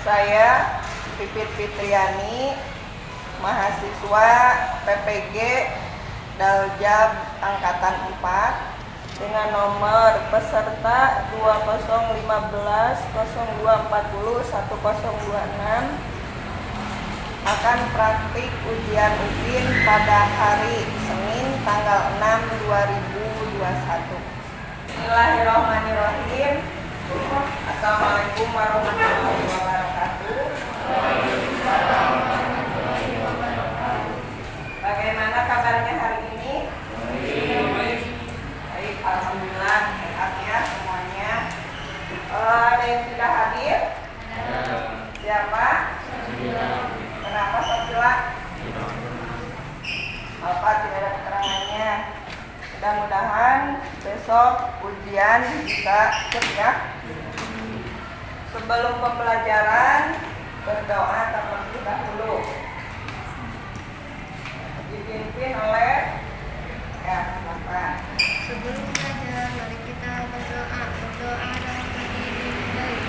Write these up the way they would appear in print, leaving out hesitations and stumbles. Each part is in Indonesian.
Saya Pipit Fitriani, mahasiswa PPG Daljab Angkatan 4 dengan nomor peserta 2015-0240-1026 akan praktik ujian UPIN pada hari Senin tanggal 6 2021. Bismillahirrahmanirrahim. Assalamualaikum warahmatullahi wabarakatuh. Bagaimana kabarnya hari ini? Baik, alhamdulillah sehat ya semuanya. Ada yang tidak hadir? Siapa? Kenapa Sofila? Apa tidak ada keterangannya? Mudah-mudahan besok ujian bisa cepat. Sebelum pembelajaran berdoa terlebih dahulu. Dipimpin oleh silakan. Sebelum belajar, mari kita berdoa. Berdoa dalam berdiri baik.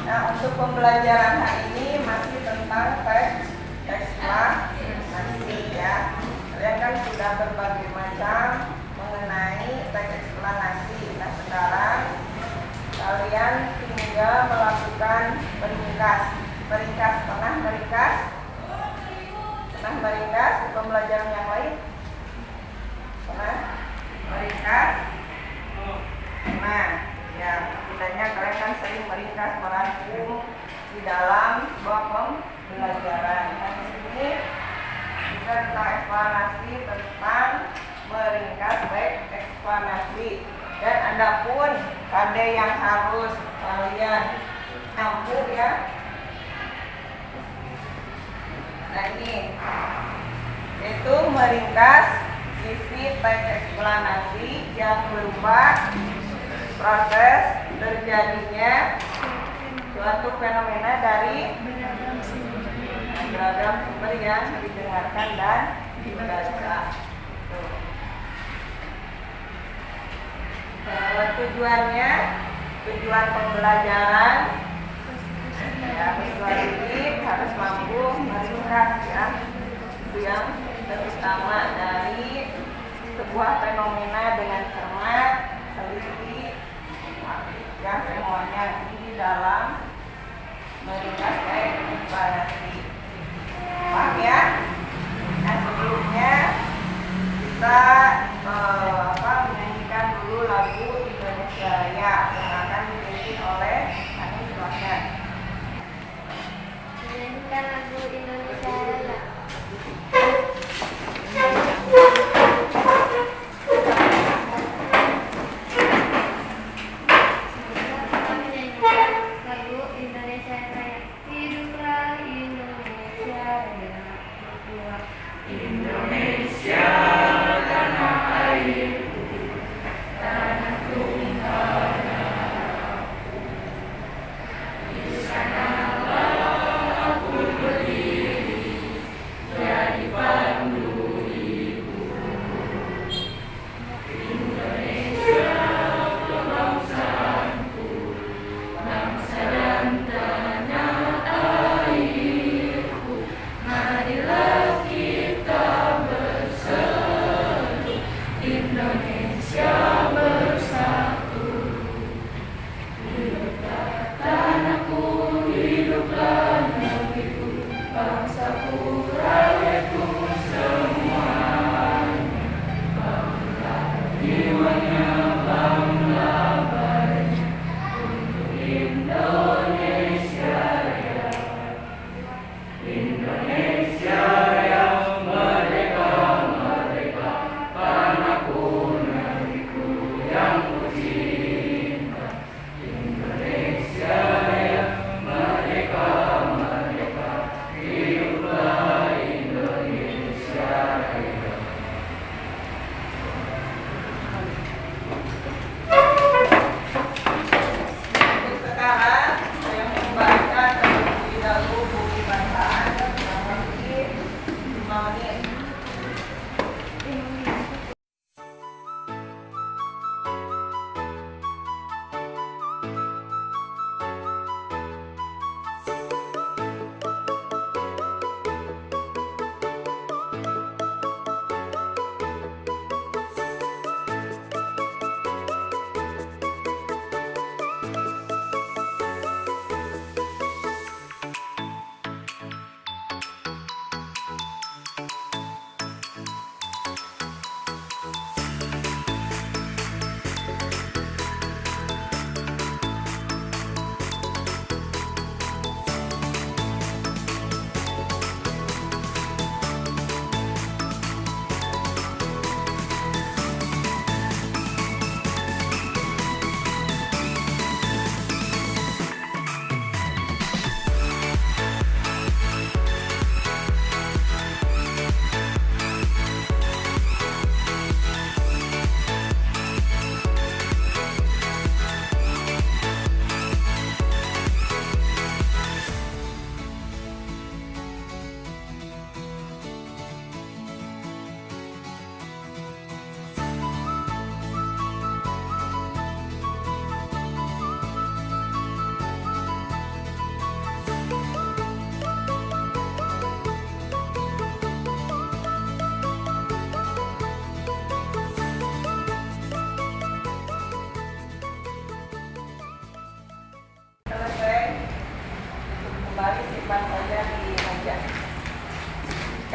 Nah, untuk pembelajaran hari ini masih tentang teks eksplanasi ya. Kalian kan sudah berbagai macam mengenai teks eksplanasi. Nah, sekarang kalian tinggal melakukan meringkas. Pernah meringkas di pembelajaran yang lain? Pernah meringkas? Nah, ya, setidaknya kalian kan sering meringkas, merangkum di dalam sebuah pembelajaran. Nah, di sini kita tentang eksplanasi, tentang meringkas baik eksplanasi. Dan ada pun ada yang harus kalian mampu ya. Nah, ini yaitu meringkas isi teks eksplanasi yang berupa proses terjadinya suatu fenomena dari beragam sumber yang didengarkan dan dibaca. Tujuan pembelajaran ya, siswa ini harus mampu meringkas ya, itu yang terutama dari sebuah fenomena dengan cermat, teliti, ya semuanya di dalam meringkas eksplanasi. Paham ya? Nah, sebelumnya kita menyanyikan dulu lagu Indonesia Raya yang akan dipimpin oleh Hani. Silakan. Menyanyikan lagu Indonesia Raya. Lagu Indonesia Raya. Hiduplah Indonesia Raya. Indonesia tanah airku,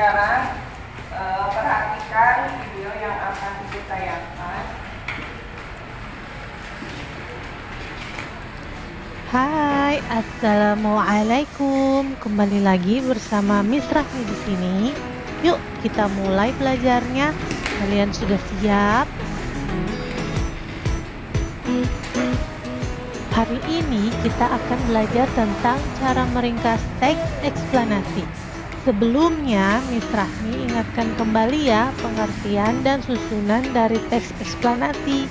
sekarang perhatikan video yang akan ditayangkan. Hai, assalamualaikum. Kembali lagi bersama Miss Rahmi di sini. Yuk, kita mulai belajarnya. Kalian sudah siap? Hari ini kita akan belajar tentang cara meringkas teks eksplanasi. Sebelumnya, Miss Rahmi ingatkan kembali ya pengertian dan susunan dari teks eksplanasi.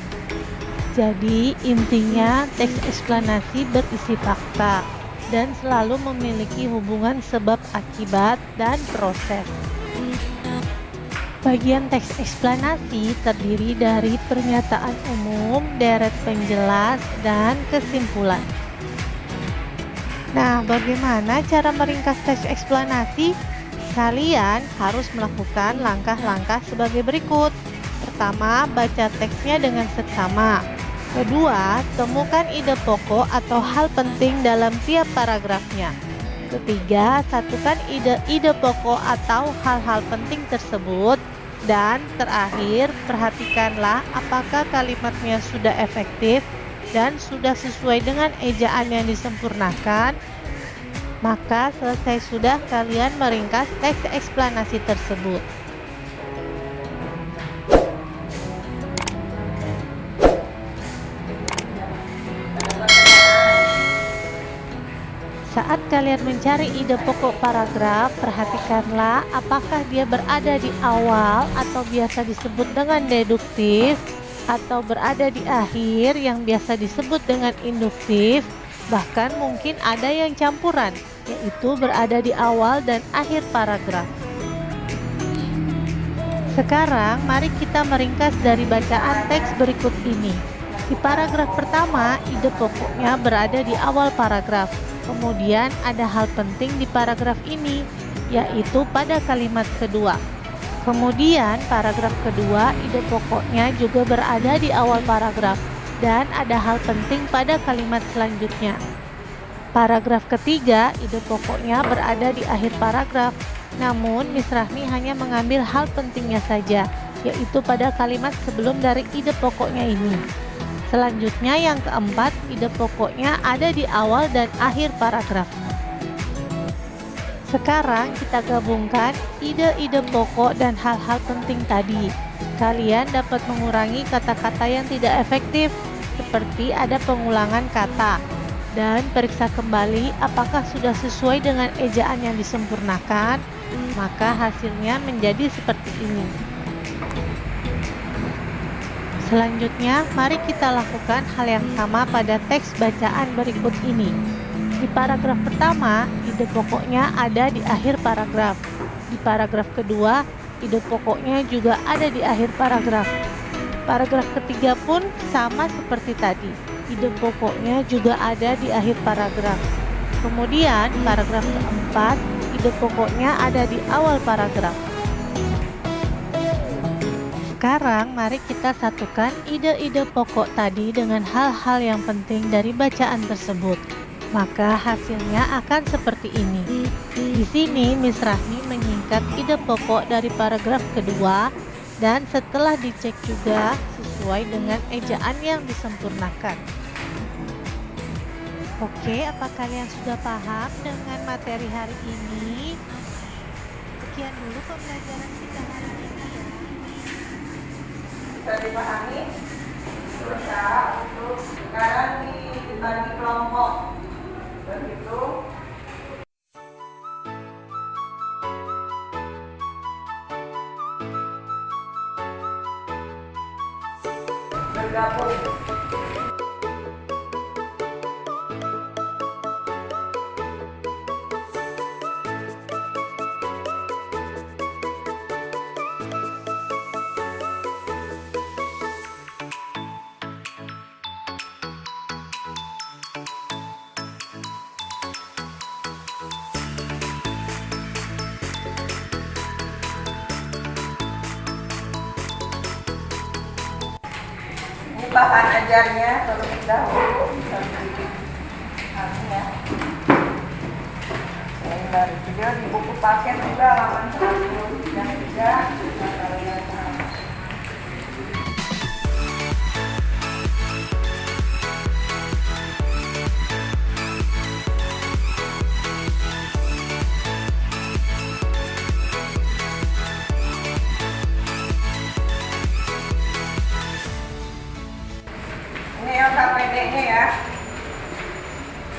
Jadi, intinya teks eksplanasi berisi fakta dan selalu memiliki hubungan sebab akibat dan proses. Bagian teks eksplanasi terdiri dari pernyataan umum, deret penjelas, dan kesimpulan. Nah, bagaimana cara meringkas teks eksplanasi? Kalian harus melakukan langkah-langkah sebagai berikut. Pertama, baca teksnya dengan seksama. Kedua, temukan ide pokok atau hal penting dalam tiap paragrafnya. Ketiga, satukan ide-ide pokok atau hal-hal penting tersebut. Dan terakhir, perhatikanlah apakah kalimatnya sudah efektif dan sudah sesuai dengan ejaan yang disempurnakan. Maka selesai sudah kalian meringkas teks eksplanasi tersebut. Saat kalian mencari ide pokok paragraf, perhatikanlah apakah dia berada di awal atau biasa disebut dengan deduktif, atau berada di akhir yang biasa disebut dengan induktif, bahkan mungkin ada yang campuran, yaitu berada di awal dan akhir paragraf. Sekarang, mari kita meringkas dari bacaan teks berikut ini. Di paragraf pertama, ide pokoknya berada di awal paragraf. Kemudian ada hal penting di paragraf ini, yaitu pada kalimat kedua. Kemudian paragraf kedua, ide pokoknya juga berada di awal paragraf dan ada hal penting pada kalimat selanjutnya. Paragraf ketiga, ide pokoknya berada di akhir paragraf. Namun, Miss Rahmi hanya mengambil hal pentingnya saja, yaitu pada kalimat sebelum dari ide pokoknya ini. Selanjutnya yang keempat, ide pokoknya ada di awal dan akhir paragraf. Sekarang kita gabungkan ide-ide pokok dan hal-hal penting tadi. Kalian dapat mengurangi kata-kata yang tidak efektif, seperti ada pengulangan kata, dan periksa kembali apakah sudah sesuai dengan ejaan yang disempurnakan, maka hasilnya menjadi seperti ini. Selanjutnya, mari kita lakukan hal yang sama pada teks bacaan berikut ini. Di paragraf pertama, ide pokoknya ada di akhir paragraf. Di paragraf kedua, ide pokoknya juga ada di akhir paragraf. Paragraf ketiga pun sama seperti tadi. Ide pokoknya juga ada di akhir paragraf. Kemudian, paragraf keempat, ide pokoknya ada di awal paragraf. Sekarang mari kita satukan ide-ide pokok tadi dengan hal-hal yang penting dari bacaan tersebut. Maka hasilnya akan seperti ini. Di sini Miss Rahmi menyingkat ide pokok dari paragraf kedua dan setelah dicek juga sesuai dengan ejaan yang disempurnakan. Oke, apa kalian sudah paham dengan materi hari ini? Sekian dulu pembelajaran kita hari ini ya. Bisa dipahami? Bisa untuk sekarang dibagi kelompok. Begitu. Bergabung. Bahan ajarnya terlebih dahulu. Ya. dari video di buku paket juga halaman 103 bisa kalian lihat. Ini LKPD-nya ya,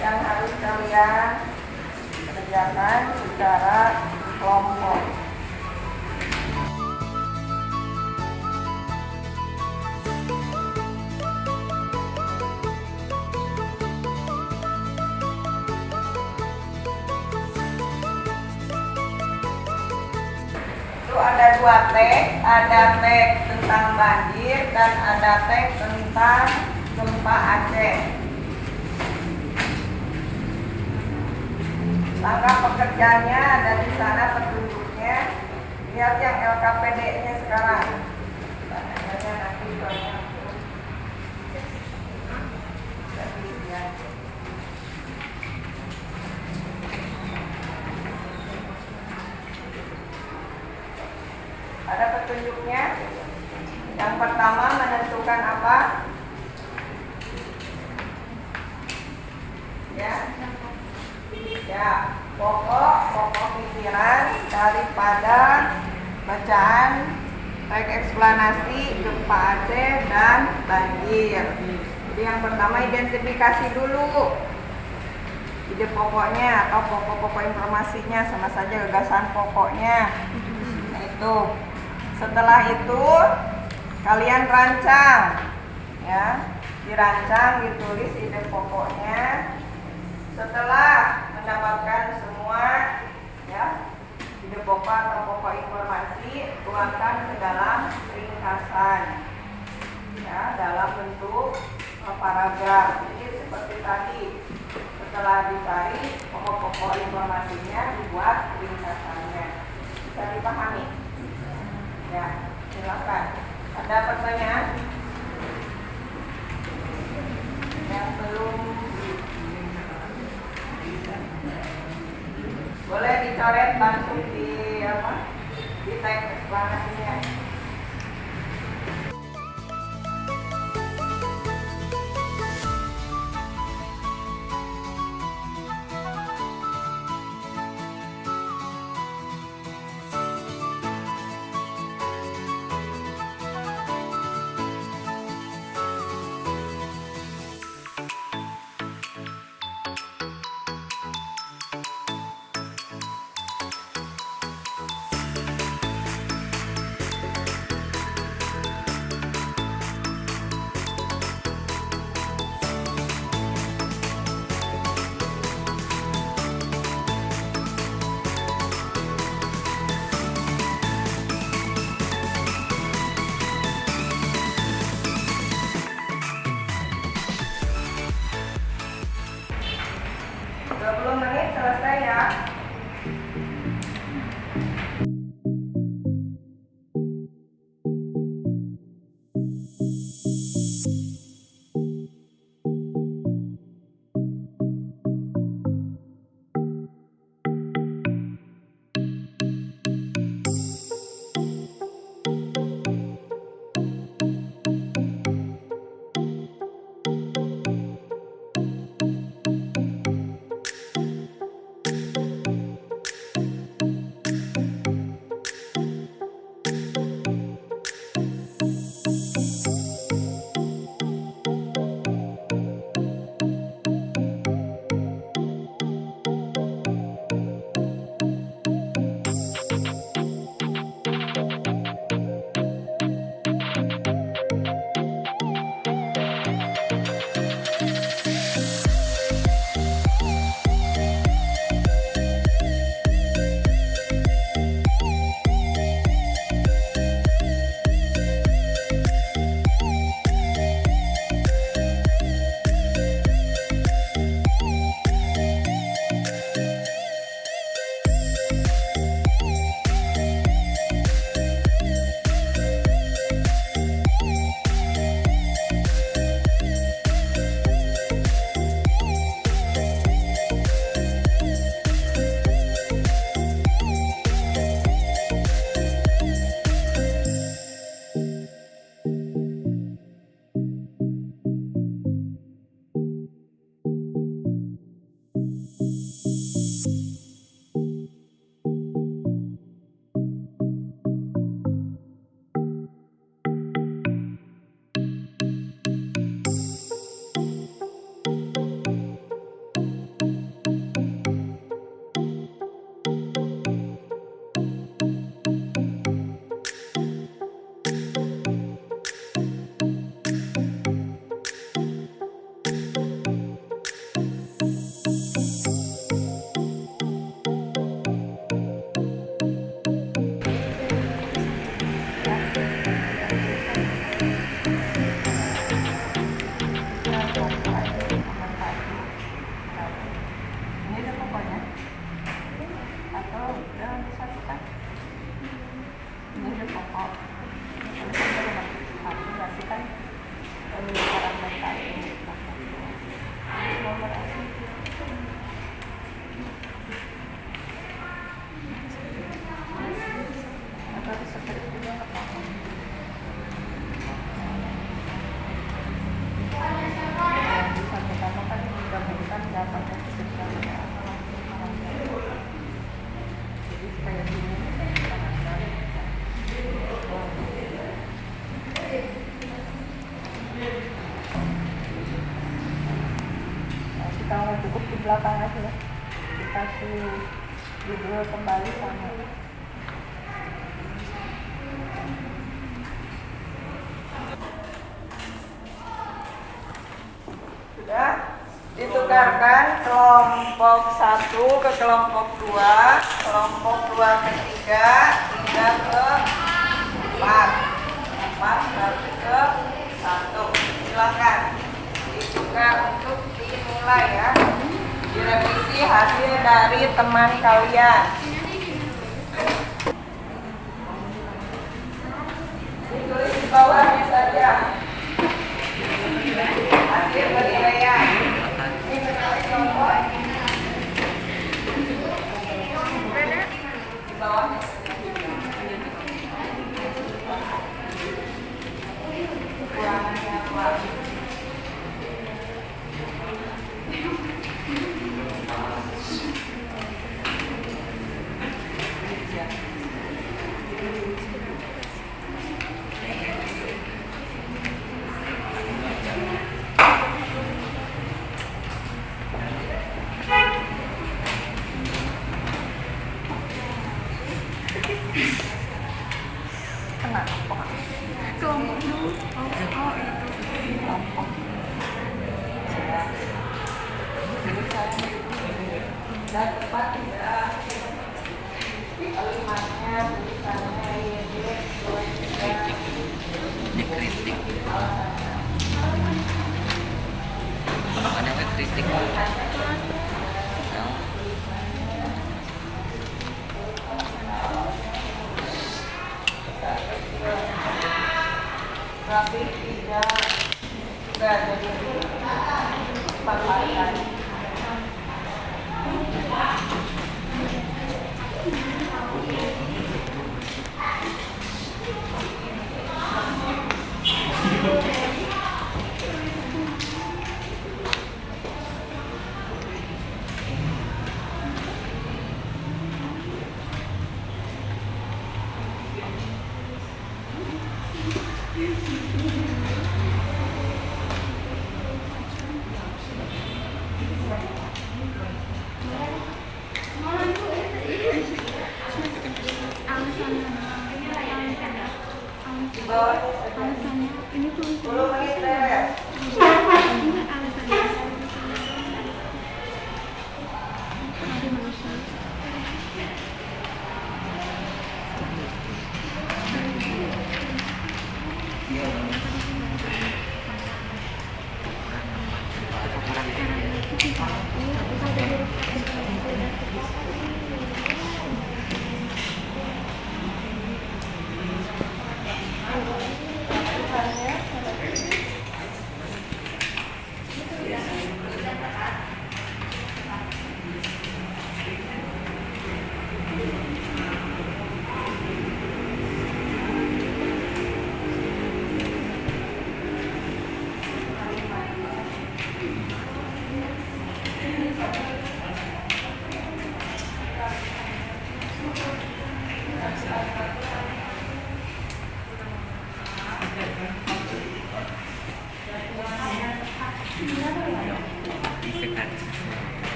yang harus kalian kerjakan secara kelompok. Itu ada 2 teks, ada teks tentang banjir dan ada teks tentang gempa Aceh. Langkah pekerjaannya ada di sana petunjuknya. Lihat yang LKPD-nya sekarang. Tanya nanti banyak. Ada petunjuknya. Yang pertama menentukan apa? Ya, pokok pikiran daripada bacaan teks eksplanasi gempa Aceh dan banjir. Jadi yang pertama identifikasi dulu ide pokoknya atau pokok-pokok informasinya, sama saja gagasan pokoknya. Nah, itu. Setelah itu kalian rancang, ya, dirancang, ditulis ide pokoknya. Setelah mendapatkan semua, ya, ide pokok atau pokok informasi, tuangkan ke dalam ringkasan, ya, dalam bentuk paragraf. Jadi seperti tadi, setelah dicari pokok-pokok informasinya, dibuat ringkasannya. Bisa dipahami? Ya, silakan. Ada pertanyaan? Yang belum? Boleh dicoret langsung di di teks eksplanasinya. Selesai ya. kalau nggak cukup di belakang aja dikasih judul kembali sama. Sudah ditukarkan kelompok 1 ke kelompok 2, kelompok 2 ke 3 hingga ke 4 baru ke 1. Silakan dibuka untuk dinilai ya, direvisi hasil dari teman kalian. Ditulis di bawahnya saja hasil penilaian. Ini menarik nomor di bawahnya. Kekurangannya apa? Dan tepat tidak kalimatnya tulisannya dikritik makanya kritik tapi tidak jadi pakaian.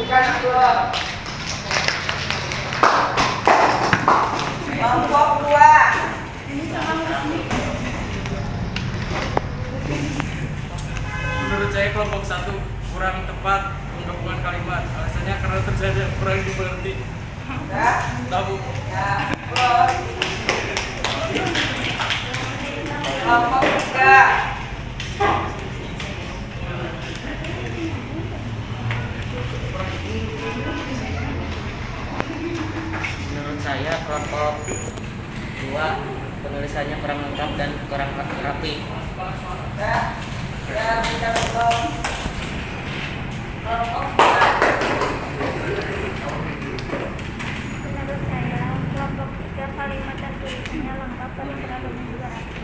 Lanjutkan dulu. Kelompok 2. Menurut saya kelompok 1 kurang tepat penggabungan kalimat. Alasannya karena terjadi kurang dimengerti. Ya. Tahu. Ya. Terus. Kelompok 3. Menurut saya kelompok 2 penulisannya kurang lengkap dan kurang rapi. Ya. Ya, bisa belum. Kelompok 4. Menurut saya, kelompok 3 kalimat dan tulisannya lengkap dan penggabungan juga rapi.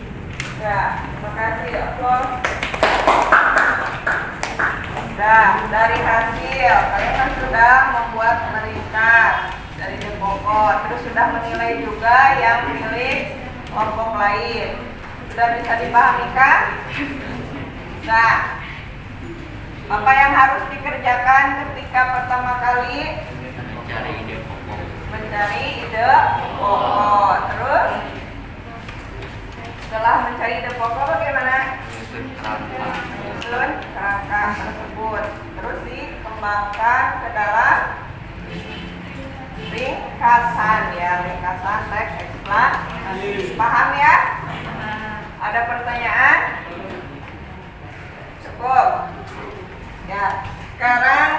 Ya, terima kasih. Upload. Nah, dari hasil kalian kan sudah membuat meringkas dari pokok, terus sudah menilai juga yang milik kelompok lain. Sudah bisa dipahami kan? Nah, apa yang harus dikerjakan ketika pertama kali Mencari ide pokok. mencari ide pokok? Terus setelah mencari ide pokok bagaimana? Menyusun kerangka tersebut, terus dikembangkan ke dalam ringkasan ya, ringkasan teks eksplanasi. Paham ya? Ada pertanyaan? Cukup. Ya, sekarang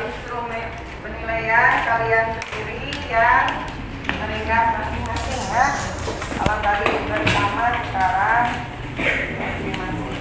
instrumen penilaian kalian sendiri yang meringkas masing-masing ya. Kalau tadi bersama, sekarang masing-masing.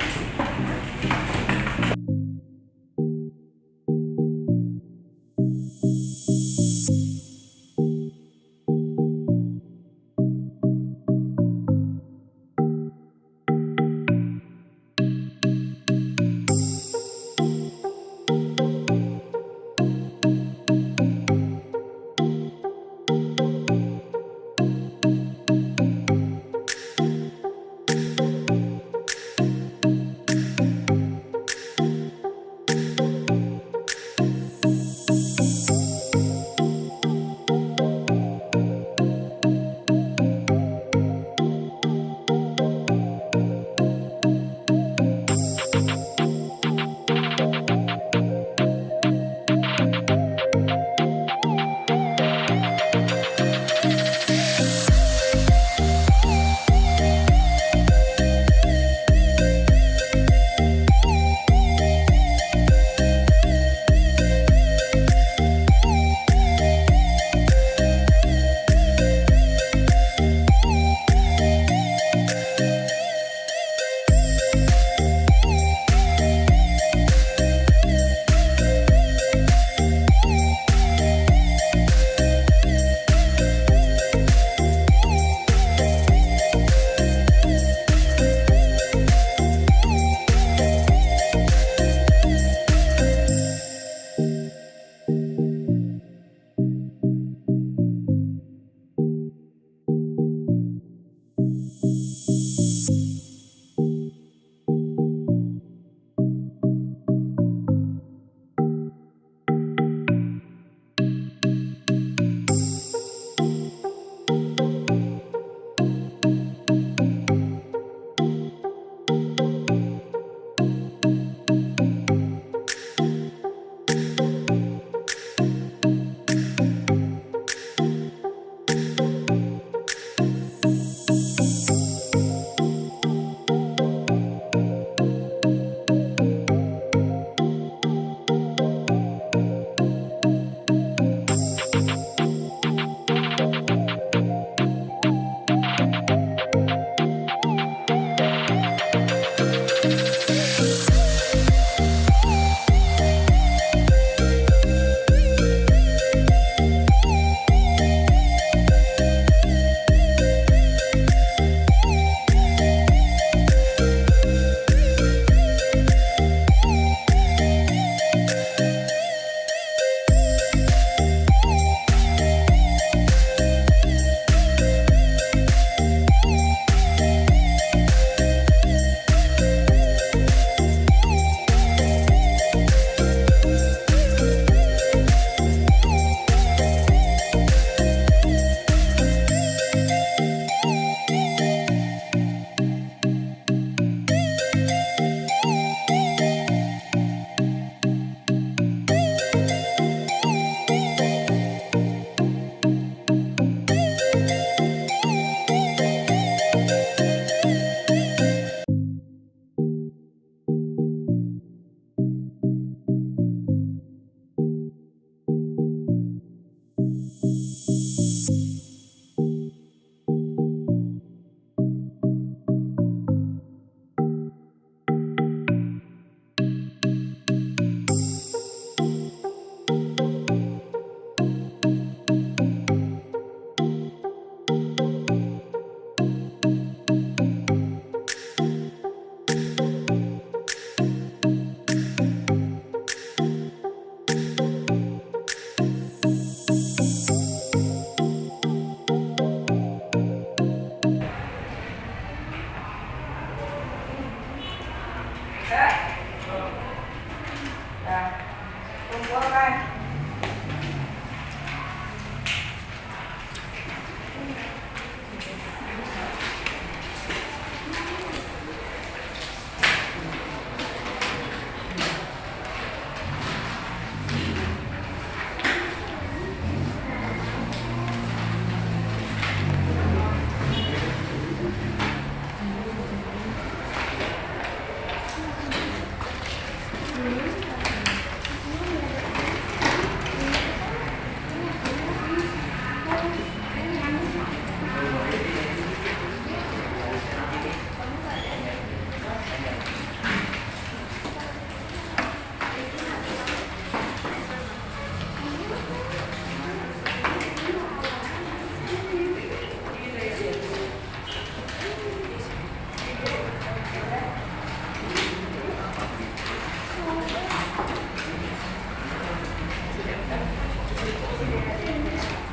dikumpulkan.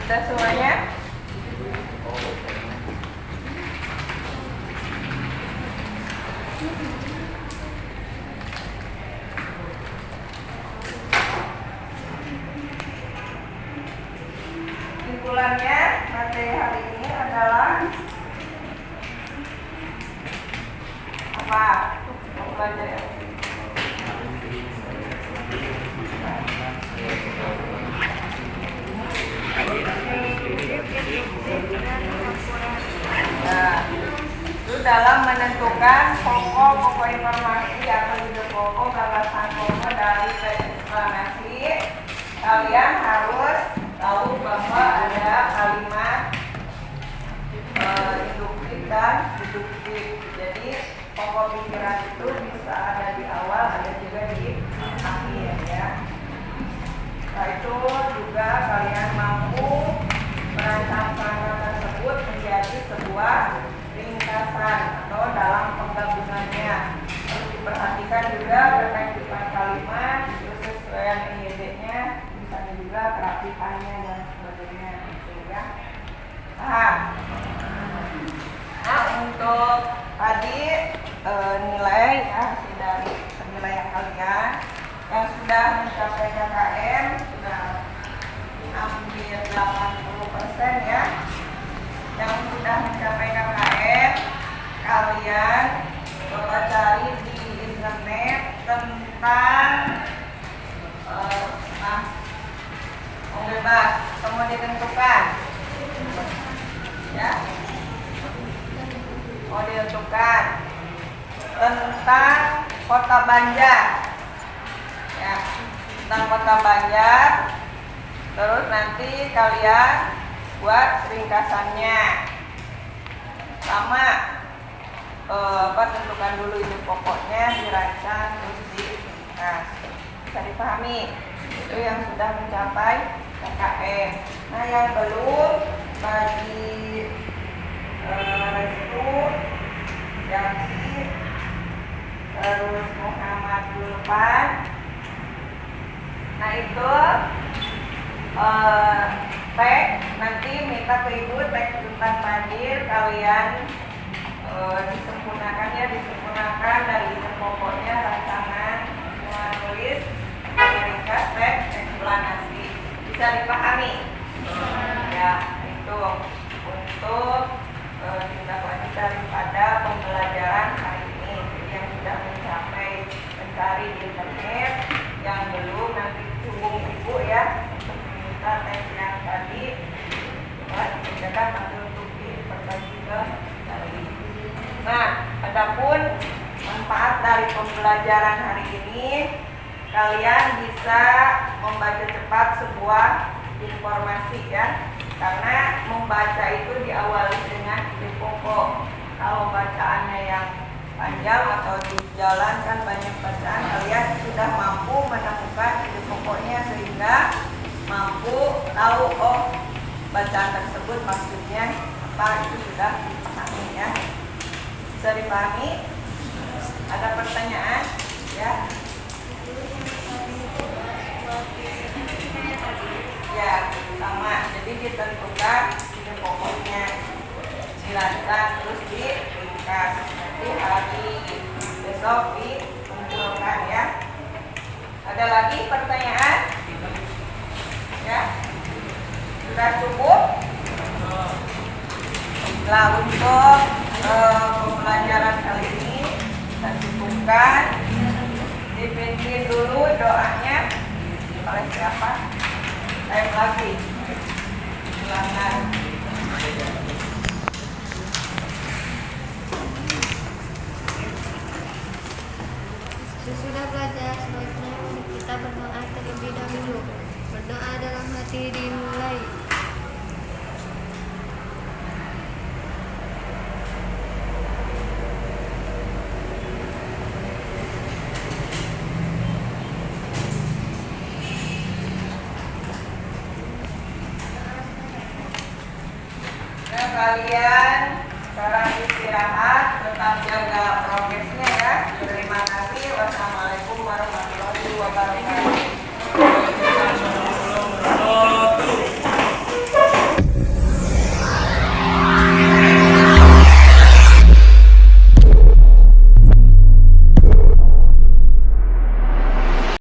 Sudah semuanya? Kesimpulannya, materi hari ini adalah apa? Mau belajar ya? Nah, itu dalam menentukan pokok-pokok informasi atau ide pokok gagasan pokok dari eksplanasi, kalian harus tahu bahwa ada kalimat induktif dan deduktif. Jadi pokok pikiran itu bisa ada di awal, ada juga di akhir ya. Setelah itu juga kalian mampu merancang paragraf tersebut menjadi sebuah ringkasan atau dalam penggabungannya. Harus diperhatikan juga ketertiban kalimat, kesesuaian IED-nya, misalnya juga kerapihannya dan sebagainya. Gitu ya. Paham? Nah, untuk tadi nilai ya, hasil dari penilaian kalian yang sudah mencapai KKM sudah hampir 80% ya. Yang sudah mencapai KKM, kalian coba cari di internet tentang bebas, semua ditentukan ya, mau ditentukan tentang Kota Banjar ya, tentang Kota Banjar. Terus nanti kalian buat ringkasannya sama tentukan dulu itu pokoknya, dirancang terus diringkas. Bisa dipahami? Itu yang sudah mencapai KKM. Nah, yang belum bagi Restu, Yaksi, terus Muhammad Julpan. Nah itu teks nanti minta ke ibu teks tentang Pandir kalian disempurnakan ya, disempurnakan dari ide pokoknya, rancangan, menulis, ringkas, teks, eksplanasi. Bisa dipahami? Ya, itu untuk tindak lanjut daripada pembelajaran hari ini. Jadi yang sudah mencapai mencari di internet, yang belum nanti hubung ibu ya untuk meminta tes yang tadi dikerjakan nanti untuk diperbagi ke kali. Nah, adapun manfaat dari pembelajaran hari ini, kalian bisa membaca cepat sebuah informasi ya, karena membaca itu diawali dengan ide pokok. Kalau bacaannya yang panjang atau di jalan kan banyak bacaan, kalian sudah mampu menemukan ide pokoknya sehingga mampu tahu bacaan tersebut maksudnya apa, itu sudah dipahami ya. Bisa dipahami? Ada pertanyaan ya? Ya, sama. Jadi ditentukan ide pokoknya, dirancang terus diringkas. Nanti hari besok dikumpulkan ya. Ada lagi pertanyaan? Ya, sudah cukup. Nah, untuk pembelajaran kali ini kita cukupkan. Dipimpin dulu doanya oleh siapa? Saya lagi. Silakan. Sesudah belajar, sebaiknya kita berdoa terlebih dahulu. Berdoa dalam hati dimulai. Nah, kalian sekarang istirahat, tetap jaga prokesnya ya. Terima kasih. Wassalamualaikum warahmatullahi wabarakatuh.